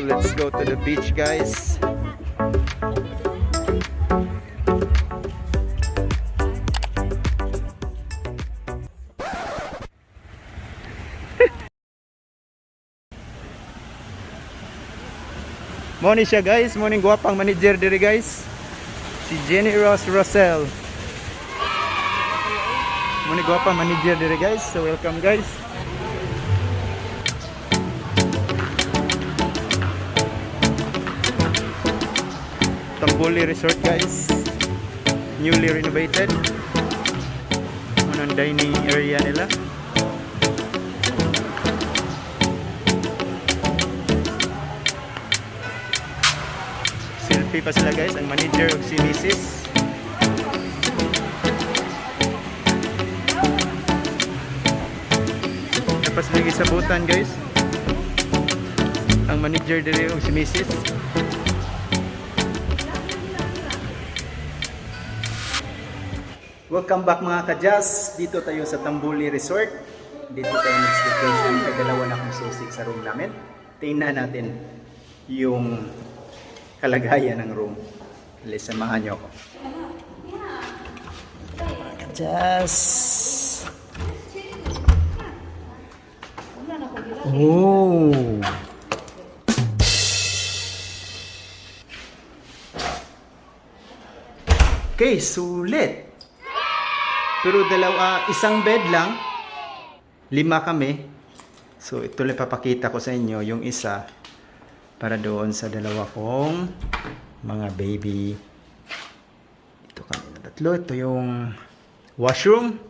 let's go to the beach, guys. Morning siya, guys. Morning, guwapang manager diri, guys. Si Jenny Ross Russell. Morning, guwapang manager diri, guys. So welcome, guys. Tambuli Resort, guys. Newly renovated. Unang dining area nila. Selfie pa sila, guys. Ang manager og si Mrs. Tapos lagi sa butan, guys. Ang manager diri og si Mrs. Welcome back, mga kajess. Dito tayo sa Tambuli Resort. Dito tayo next vacation. May dalawa na akong susik sa room namin. Tingnan natin yung kalagayan ng room. Please, samahan nyo ako. Mga kajess. Oh! Okay, sulit. Pero isang bed lang, 5 kami. So ito lang papakita ko sa inyo yung isa para doon sa dalawa kong mga baby. Ito kami na tatlo. Ito yung washroom.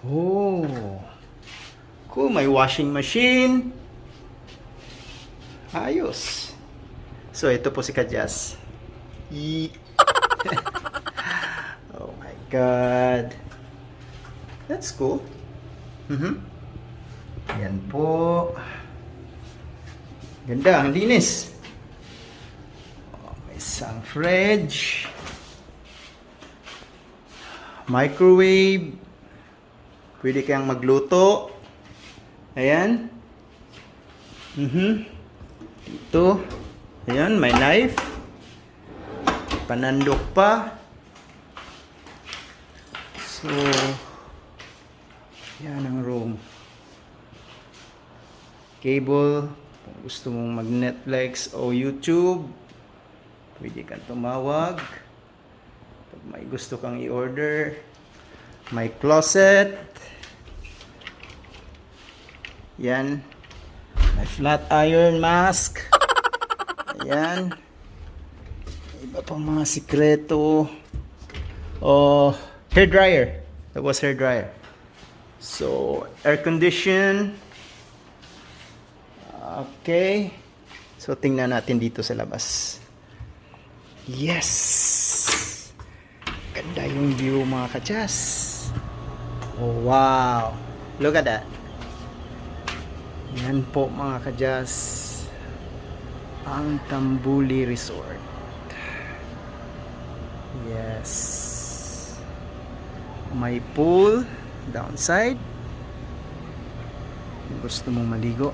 Oh, cool, may washing machine. Ayos. So ito po si Kajess. Oh my God. That's cool. Yan po. Ganda, ang linis. Oh, may isang fridge. Microwave. Pwede kayang magluto. Ayan. Ito. Ayan, may knife. Panandok pa. So, yan ang room. Cable, kung gusto mong mag-Netflix o YouTube, pwede kang tumawag. Pag may gusto kang i-order, may closet. Yan. May flat iron mask. Ayan. Iba pang mga sikreto. Oh, hair dryer. That was hair dryer. So, air condition. Okay. So, tingnan natin dito sa labas. Yes! Ganda yung view, mga kajess. Oh, wow! Look at that. Yan po, mga kajess. Ang Tambuli Resort. Yes. May pool downside. Kung gusto mong maligo.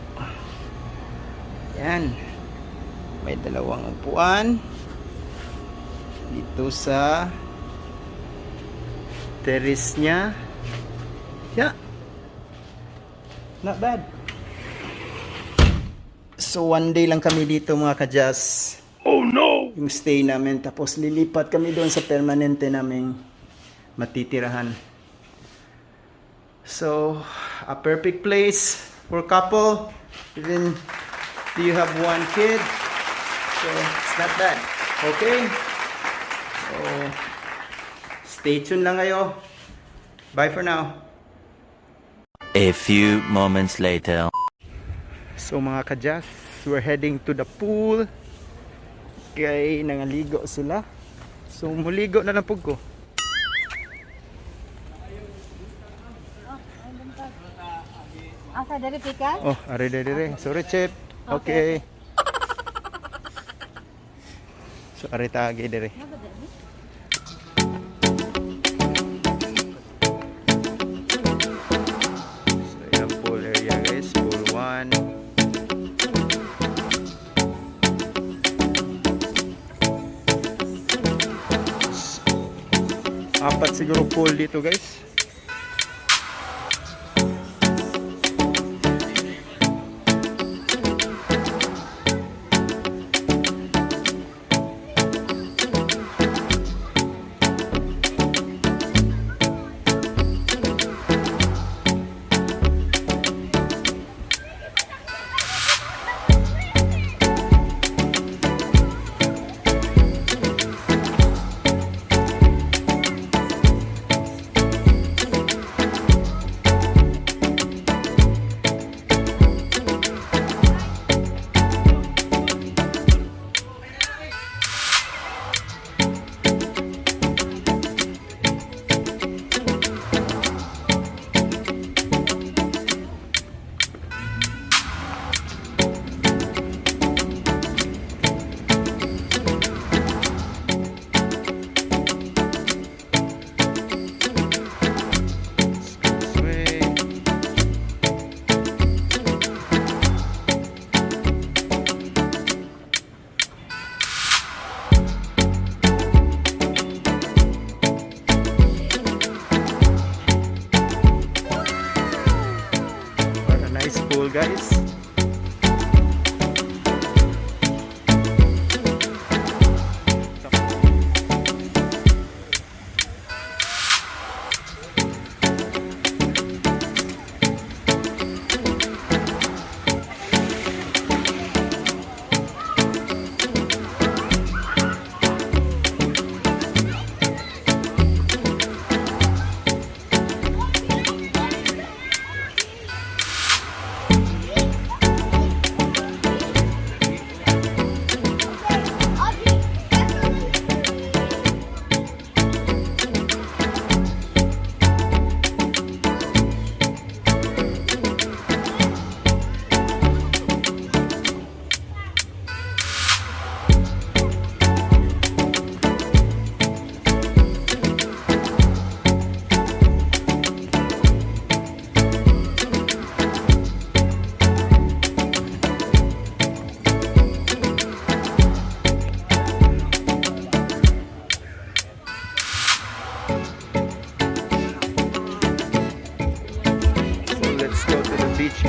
Yan. May dalawang upuan dito sa terrace niya. Yeah. Not bad. So one day lang kami dito, mga kajess. Oh no! Yung stay namin. Tapos lilipat kami doon sa permanente naming matitirahan. So, a perfect place for couple. Even do you have one kid, so it's not bad. Okay? So, stay tuned lang kayo. Bye for now. A few moments later. So mga kajess, we're heading to the pool. Kaya nangaligo sila. So muligo na lang po ko. Asa dari pikas? Oh, are dire. Sorry, Chip. Okay. So are tagi dire. So yung pool area, guys, pool 1. dapat siguro pool dito guys. Guys,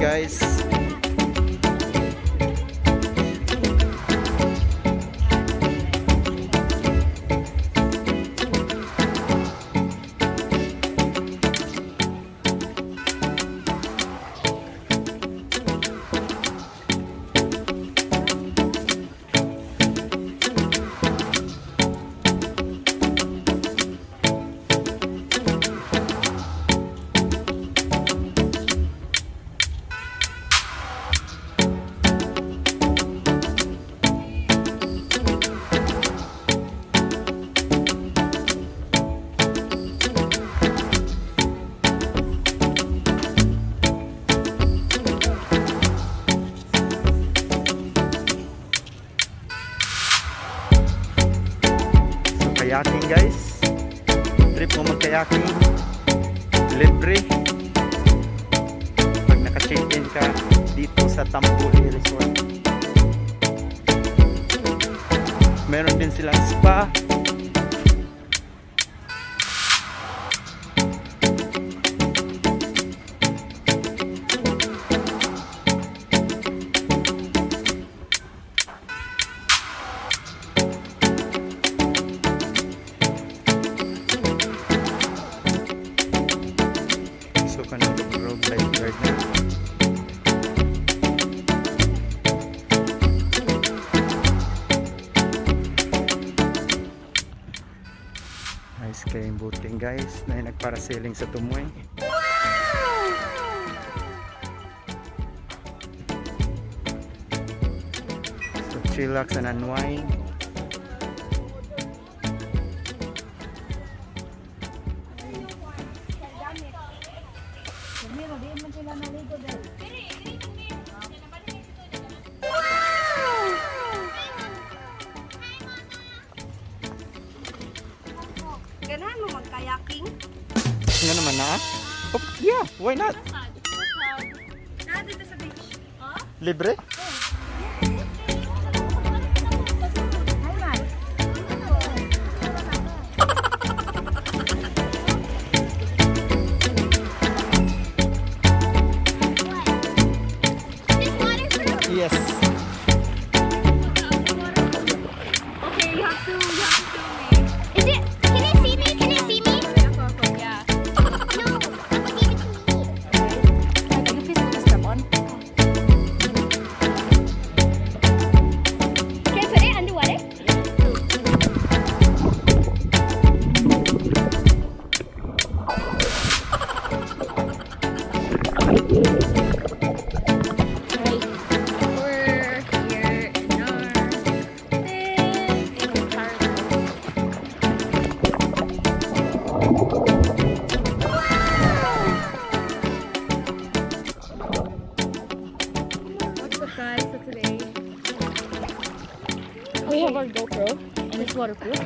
guys. Kayaking guys, trip mo mag-kayaking, libre pag naka-check-in ka dito sa Tambuli Resort. Meron din silang spa. Nice kayong boating guys na yung nagparasailing sa Tumoy. So chillax and unwind. Ganahan mo mag-kayaking? Nga naman na? Oh, yeah, why not? Dito sa beach. Libre? Yes. Okay, you have to show me. Is it? Can you see me? Can you see me? Yeah. No, give it to me. Can you please put the strap on? Can I put it underwater? We're here in our tent in paradise. What's up, guys? So today we have our GoPro and it's waterproof.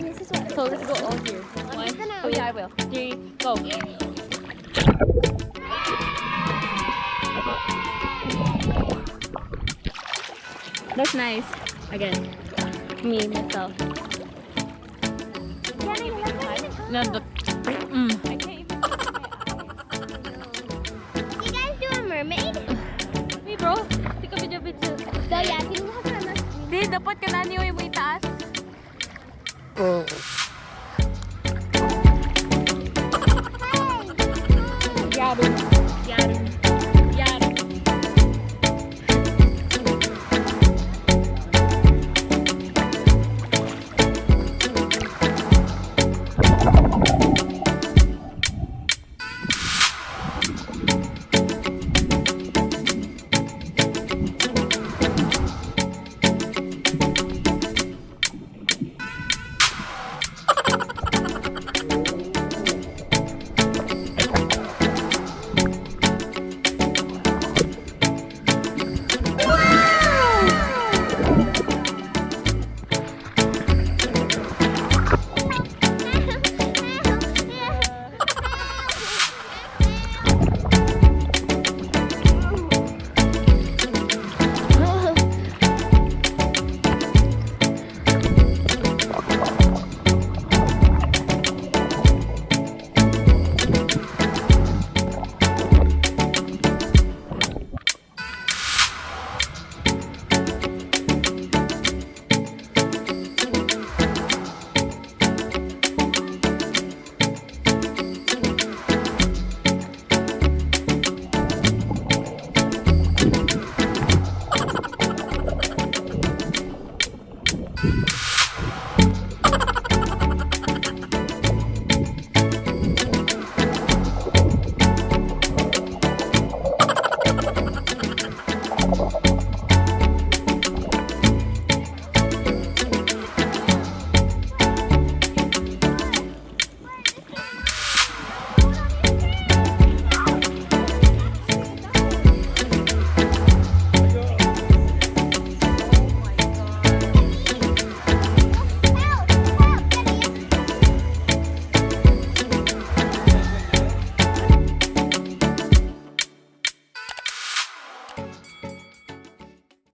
So let's go all here. One. Oh yeah, I will. 3, go. That's nice. Again, me myself. No, the. I can't even. You guys do a mermaid? Me bro, take a video. So yeah, can you have a Di, dapat ka na niyo yung itaas. Oh.